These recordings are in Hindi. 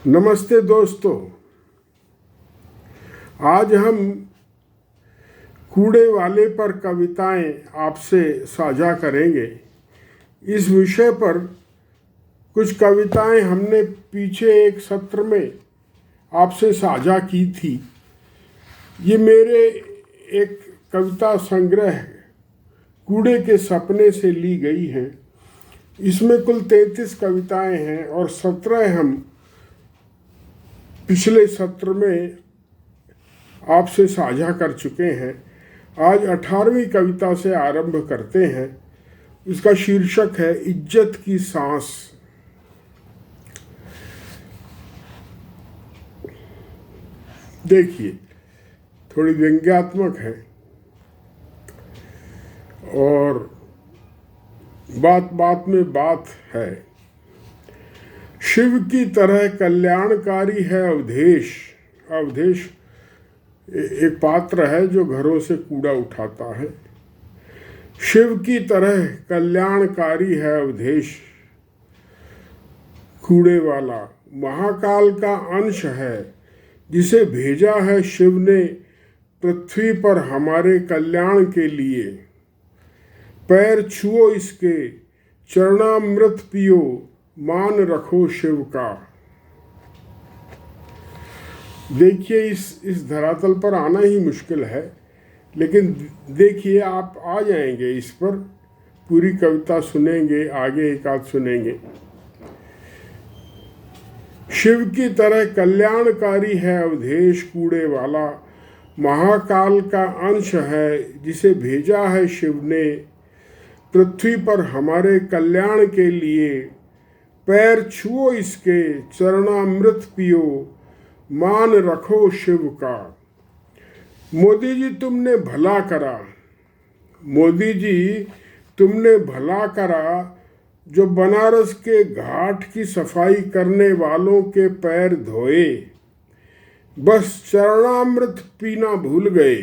नमस्ते दोस्तों। आज हम कूड़े वाले पर कविताएं आपसे साझा करेंगे। इस विषय पर कुछ कविताएं हमने पीछे एक सत्र में आपसे साझा की थी। ये मेरे एक कविता संग्रह कूड़े के सपने से ली गई हैं। इसमें कुल 33 कविताएं हैं और 17 हम पिछले सत्र में आपसे साझा कर चुके हैं। आज 18वीं कविता से आरंभ करते हैं। इसका शीर्षक है इज्जत की सांस। देखिए, थोड़ी व्यंग्यात्मक है और बात बात में बात है। शिव की तरह कल्याणकारी है अवधेश। अवधेश एक पात्र है जो घरों से कूड़ा उठाता है। शिव की तरह कल्याणकारी है अवधेश, कूड़े वाला महाकाल का अंश है जिसे भेजा है शिव ने पृथ्वी पर हमारे कल्याण के लिए। पैर छुओ इसके, चरणामृत पियो, मान रखो शिव का। देखिए, इस धरातल पर आना ही मुश्किल है, लेकिन देखिए आप आ जाएंगे इस पर। पूरी कविता सुनेंगे, आगे एक आध सुनेंगे। शिव की तरह कल्याणकारी है अवधेश, कूड़े वाला महाकाल का अंश है जिसे भेजा है शिव ने पृथ्वी पर हमारे कल्याण के लिए। पैर छुओ इसके, चरणामृत पियो, मान रखो शिव का। मोदी जी तुमने भला करा, मोदी जी तुमने भला करा, जो बनारस के घाट की सफाई करने वालों के पैर धोए। बस चरणामृत पीना भूल गए।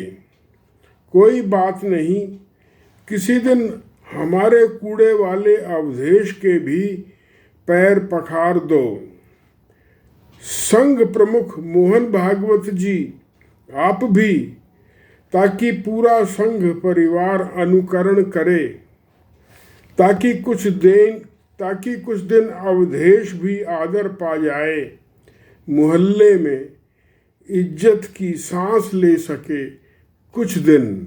कोई बात नहीं, किसी दिन हमारे कूड़े वाले अवधेश के भी पैर पखार दो। संघ प्रमुख मोहन भागवत जी आप भी, ताकि पूरा संघ परिवार अनुकरण करे, ताकि कुछ दिन अवधेश भी आदर पा जाए, मोहल्ले में इज्जत की सांस ले सके कुछ दिन।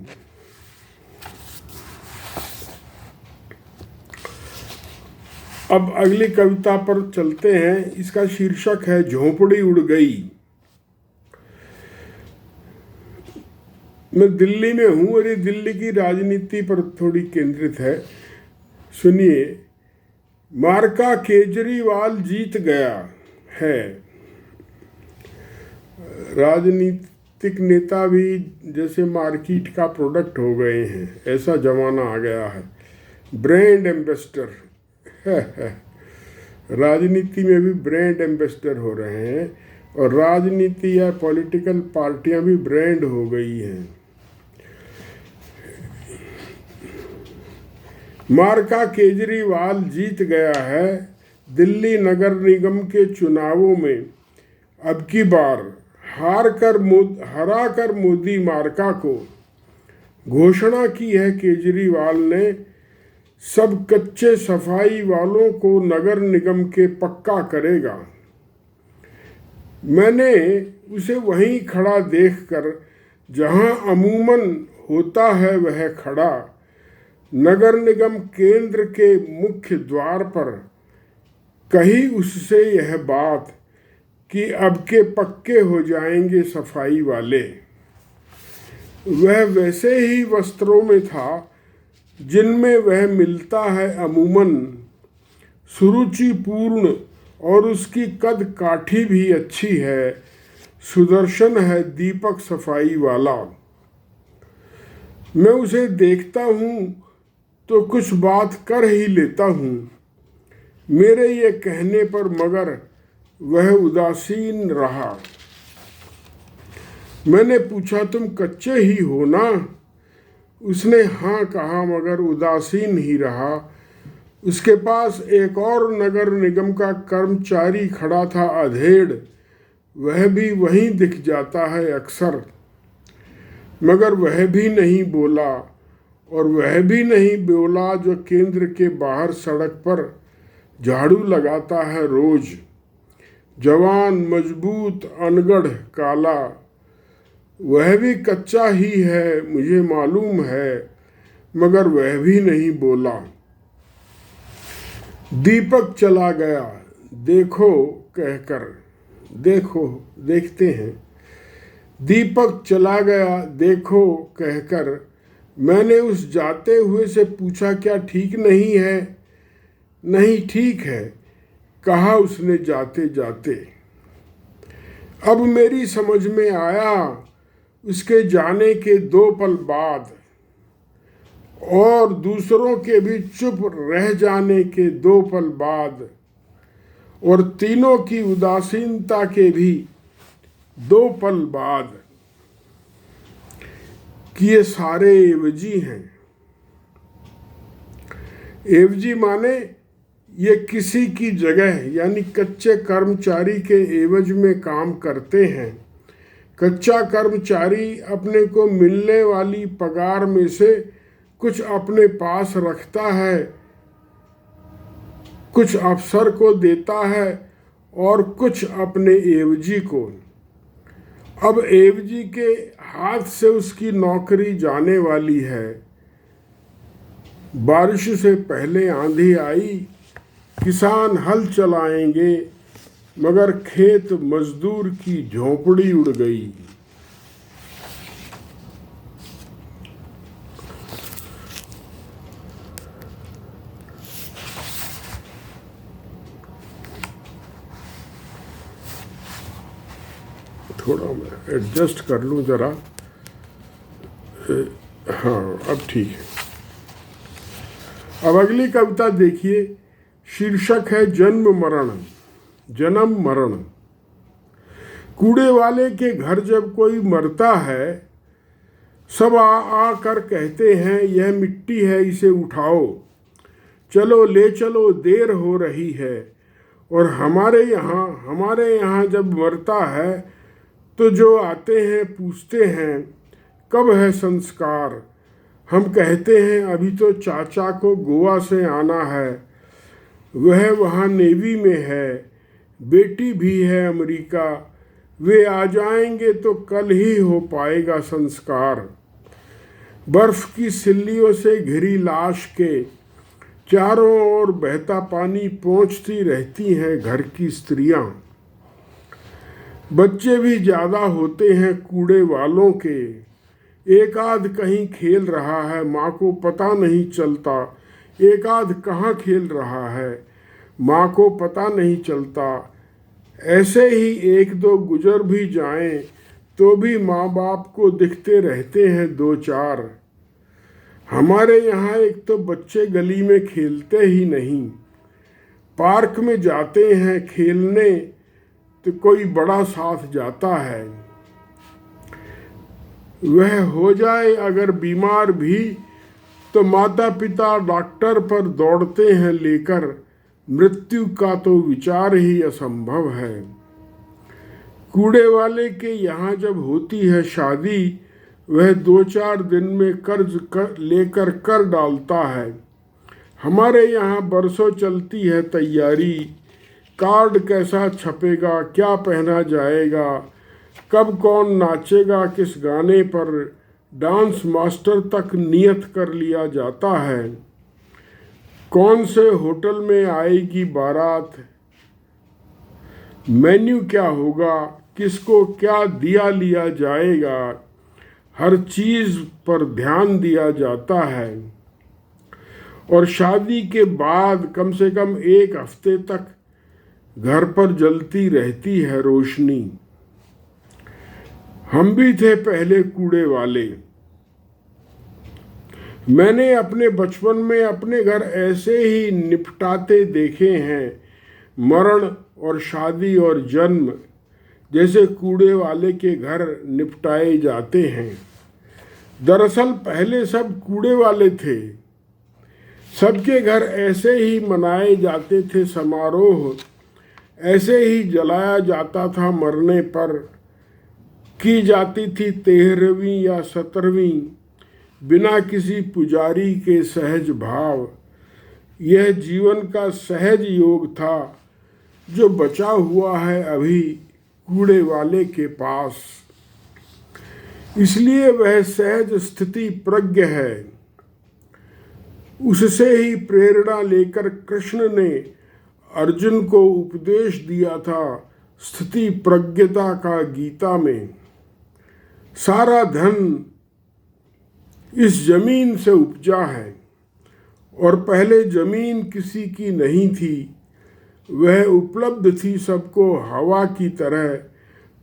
अब अगली कविता पर चलते हैं। इसका शीर्षक है झोंपड़ी उड़ गई। मैं दिल्ली में हूँ और ये दिल्ली की राजनीति पर थोड़ी केंद्रित है। सुनिए, मार्का केजरीवाल जीत गया है। राजनीतिक नेता भी जैसे मार्केट का प्रोडक्ट हो गए हैं, ऐसा जमाना आ गया है। ब्रांड एम्बेसडर राजनीति में भी ब्रांड एम्बेसडर हो रहे हैं और राजनीति या पॉलिटिकल पार्टियां भी ब्रांड हो गई हैं। मार्का केजरीवाल जीत गया है दिल्ली नगर निगम के चुनावों में। अब की बार हरा कर मोदी मार्का को घोषणा की है केजरीवाल ने। सब कच्चे सफाई वालों को नगर निगम के पक्का करेगा। मैंने उसे वहीं खड़ा देखकर जहां अमूमन होता है वह खड़ा, नगर निगम केंद्र के मुख्य द्वार पर कही उससे यह बात कि अब के पक्के हो जाएंगे सफाई वाले। वह वैसे ही वस्त्रों में था जिनमें वह मिलता है अमूमन, सुरुचिपूर्ण और उसकी कद काठी भी अच्छी है। सुदर्शन है दीपक सफाई वाला। मैं उसे देखता हूँ तो कुछ बात कर ही लेता हूँ, मेरे ये कहने पर मगर वह उदासीन रहा। मैंने पूछा तुम कच्चे ही हो ना? उसने हाँ कहा मगर उदासीन ही रहा। उसके पास एक और नगर निगम का कर्मचारी खड़ा था अधेड़, वह भी वहीं दिख जाता है अक्सर, मगर वह भी नहीं बोला, और वह भी नहीं बोला जो केंद्र के बाहर सड़क पर झाड़ू लगाता है रोज। जवान, मजबूत, अनगढ़, काला, वह भी कच्चा ही है मुझे मालूम है, मगर वह भी नहीं बोला। दीपक चला गया देखो कहकर, देखो देखते हैं। दीपक चला गया देखो कहकर, मैंने उस जाते हुए से पूछा क्या ठीक नहीं है? नहीं ठीक है, कहा उसने जाते जाते। अब मेरी समझ में आया उसके जाने के 2 पल बाद, और दूसरों के भी चुप रह जाने के 2 पल बाद, और तीनों की उदासीनता के भी 2 पल बाद, कि ये सारे एवजी हैं। एवजी माने ये किसी की जगह यानी कच्चे कर्मचारी के एवज में काम करते हैं। कच्चा कर्मचारी अपने को मिलने वाली पगार में से कुछ अपने पास रखता है, कुछ अफसर को देता है और कुछ अपने एवजी को। अब एवजी के हाथ से उसकी नौकरी जाने वाली है। बारिश से पहले आंधी आई, किसान हल चलाएंगे, मगर खेत मजदूर की झोंपड़ी उड़ गई। थोड़ा मैं एडजस्ट कर लूँ जरा। हाँ अब ठीक है। अब अगली कविता देखिए, शीर्षक है जन्म मरण, जन्म मरण। कूड़े वाले के घर जब कोई मरता है, सब आकर कहते हैं यह मिट्टी है, इसे उठाओ, चलो ले चलो, देर हो रही है। और हमारे यहाँ जब मरता है तो जो आते हैं पूछते हैं कब है संस्कार। हम कहते हैं अभी तो चाचा को गोवा से आना है, वह वहाँ नेवी में है, बेटी भी है अमेरिका, वे आ जाएंगे तो कल ही हो पाएगा संस्कार। बर्फ की सिल्लियों से घिरी लाश के चारों ओर बहता पानी पहुँचती रहती हैं घर की स्त्रियां। बच्चे भी ज़्यादा होते हैं कूड़े वालों के, एक आध कहीं खेल रहा है, माँ को पता नहीं चलता, एक आध कहाँ खेल रहा है, माँ को पता नहीं चलता। ऐसे ही 1-2 गुजर भी जाएं तो भी माँ बाप को दिखते रहते हैं 2-4। हमारे यहाँ एक तो बच्चे गली में खेलते ही नहीं, पार्क में जाते हैं खेलने तो कोई बड़ा साथ जाता है। वह हो जाए अगर बीमार भी तो माता पिता डॉक्टर पर दौड़ते हैं लेकर, मृत्यु का तो विचार ही असंभव है। कूड़े वाले के यहाँ जब होती है शादी, वह 2-4 दिन में कर्ज लेकर कर डालता है। हमारे यहाँ बरसों चलती है तैयारी, कार्ड कैसा छपेगा, क्या पहना जाएगा, कब कौन नाचेगा किस गाने पर, डांस मास्टर तक नियत कर लिया जाता है। कौन से होटल में आएगी बारात, मेन्यू क्या होगा, किसको क्या दिया लिया जाएगा, हर चीज़ पर ध्यान दिया जाता है। और शादी के बाद कम से कम 1 हफ्ते तक घर पर जलती रहती है रोशनी। हम भी थे पहले कूड़े वाले। मैंने अपने बचपन में अपने घर ऐसे ही निपटाते देखे हैं, मरण और शादी और जन्म जैसे कूड़े वाले के घर निपटाए जाते हैं। दरअसल पहले सब कूड़े वाले थे, सबके घर ऐसे ही मनाए जाते थे समारोह, ऐसे ही जलाया जाता था मरने पर। की जाती थी 13वीं या 17वीं बिना किसी पुजारी के सहज भाव। यह जीवन का सहज योग था जो बचा हुआ है अभी कूड़े वाले के पास। इसलिए वह सहज स्थिति प्रज्ञ है। उससे ही प्रेरणा लेकर कृष्ण ने अर्जुन को उपदेश दिया था स्थिति प्रज्ञता का गीता में। सारा धन इस जमीन से उपजा है और पहले जमीन किसी की नहीं थी। वह उपलब्ध थी सबको हवा की तरह,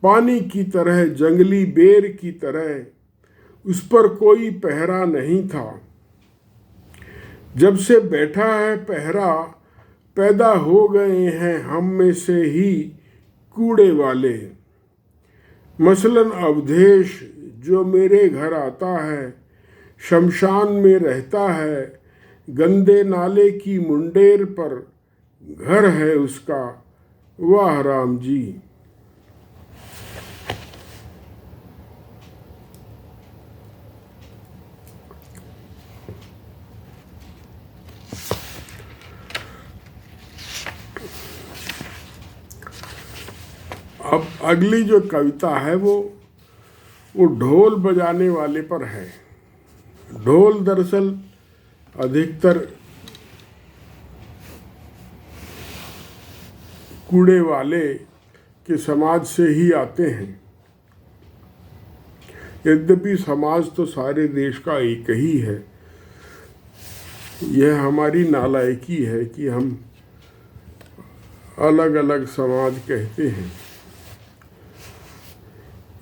पानी की तरह, जंगली बेर की तरह। उस पर कोई पहरा नहीं था। जब से बैठा है पहरा, पैदा हो गए हैं हम में से ही कूड़े वाले। मसलन अवधेश जो मेरे घर आता है, शमशान में रहता है, गंदे नाले की मुंडेर पर घर है उसका। वाह राम जी। अब अगली जो कविता है वो ढोल बजाने वाले पर है। ढोल दरअसल अधिकतर कूड़े वाले के समाज से ही आते हैं। यद्यपि समाज तो सारे देश का एक ही है। यह हमारी नालायकी है कि हम अलग अलग समाज कहते हैं।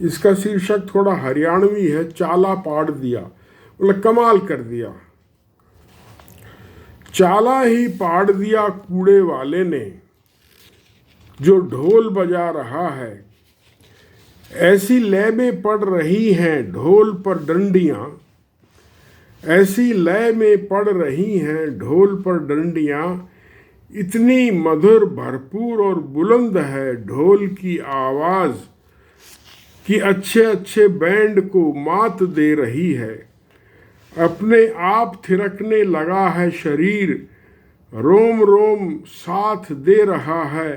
इसका शीर्षक थोड़ा हरियाणवी है, चाला पाड़ दिया, मतलब कमाल कर दिया। चाला ही पाड़ दिया कूड़े वाले ने, जो ढोल बजा रहा है। ऐसी लय में पड़ रही हैं ढोल पर डंडियां, ऐसी लय में पड़ रही हैं ढोल पर डंडियां। इतनी मधुर, भरपूर और बुलंद है ढोल की आवाज कि अच्छे अच्छे बैंड को मात दे रही है। अपने आप थिरकने लगा है शरीर, रोम रोम साथ दे रहा है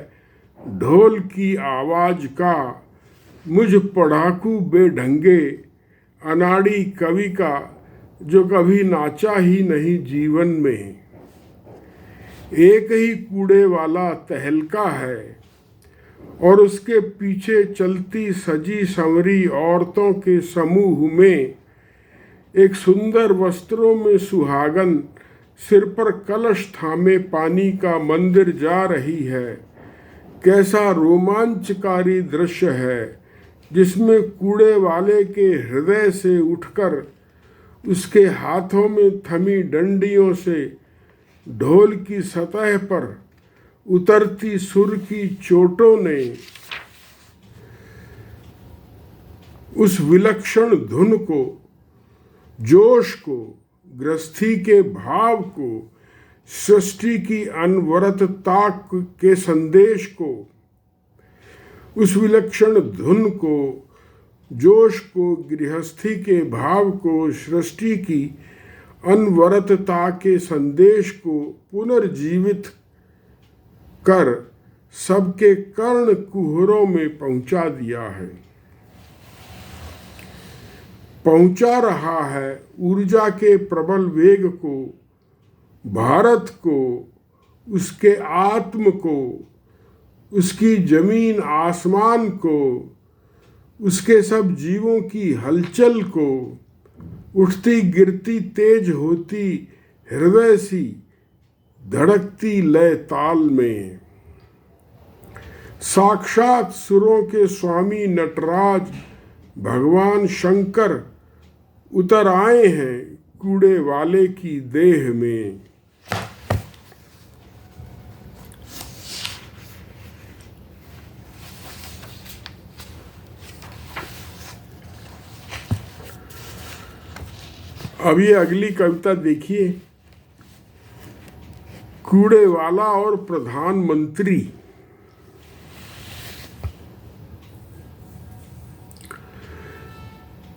ढोल की आवाज का। मुझ पढ़ाकू बेढंगे अनाड़ी कवि का, जो कभी नाचा ही नहीं जीवन में। एक ही कूड़े वाला तहलका है और उसके पीछे चलती सजी संवरी औरतों के समूह में एक सुंदर वस्त्रों में सुहागन सिर पर कलश थामे पानी का मंदिर जा रही है। कैसा रोमांचकारी दृश्य है जिसमें कूड़े वाले के हृदय से उठकर उसके हाथों में थमी डंडियों से ढोल की सतह पर उतरती सुर की चोटों ने उस विलक्षण धुन को, जोश को, गृहस्थी के भाव को, सृष्टि की अनवरतता के संदेश को, उस विलक्षण धुन को, जोश को, गृहस्थी के भाव को, सृष्टि की अनवरतता के संदेश को पुनर्जीवित कर सबके कर्ण कुहरों में पहुंचा दिया है। पहुंचा रहा है ऊर्जा के प्रबल वेग को, भारत को, उसके आत्म को, उसकी जमीन आसमान को, उसके सब जीवों की हलचल को, उठती गिरती तेज होती हृदय सी धड़कती लय ताल में। साक्षात सुरों के स्वामी नटराज भगवान शंकर उतर आए हैं कूड़े वाले की देह में। अब ये अगली कविता देखिए। कूड़े वाला और प्रधानमंत्री।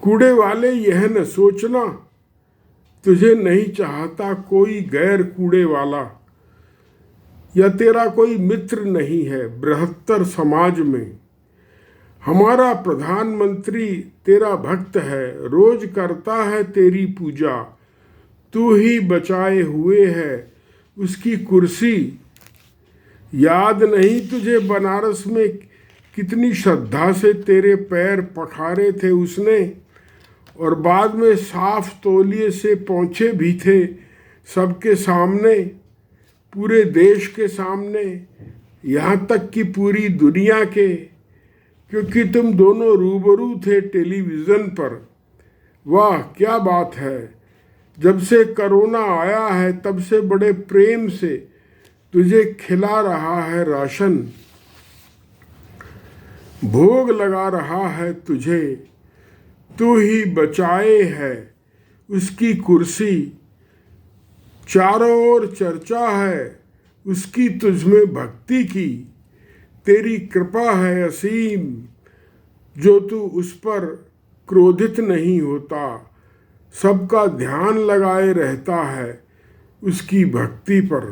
कूड़े वाले यह न सोचना, तुझे नहीं चाहता कोई गैर कूड़े वाला, या तेरा कोई मित्र नहीं है बृहत्तर समाज में। हमारा प्रधानमंत्री तेरा भक्त है, रोज करता है तेरी पूजा, तू ही बचाए हुए है उसकी कुर्सी। याद नहीं तुझे बनारस में कितनी श्रद्धा से तेरे पैर पखारे थे उसने, और बाद में साफ तौलिए से पोंछे भी थे सबके सामने, पूरे देश के सामने, यहाँ तक कि पूरी दुनिया के, क्योंकि तुम दोनों रूबरू थे टेलीविज़न पर। वाह क्या बात है, जब से कोरोना आया है तब से बड़े प्रेम से तुझे खिला रहा है राशन, भोग लगा रहा है तुझे, तू ही बचाए है उसकी कुर्सी। चारों ओर चर्चा है उसकी तुझमें भक्ति की, तेरी कृपा है असीम जो तू उस पर क्रोधित नहीं होता, सबका ध्यान लगाए रहता है उसकी भक्ति पर।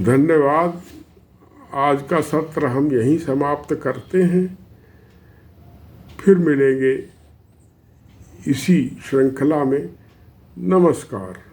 धन्यवाद। आज का सत्र हम यहीं समाप्त करते हैं, फिर मिलेंगे इसी श्रृंखला में। नमस्कार।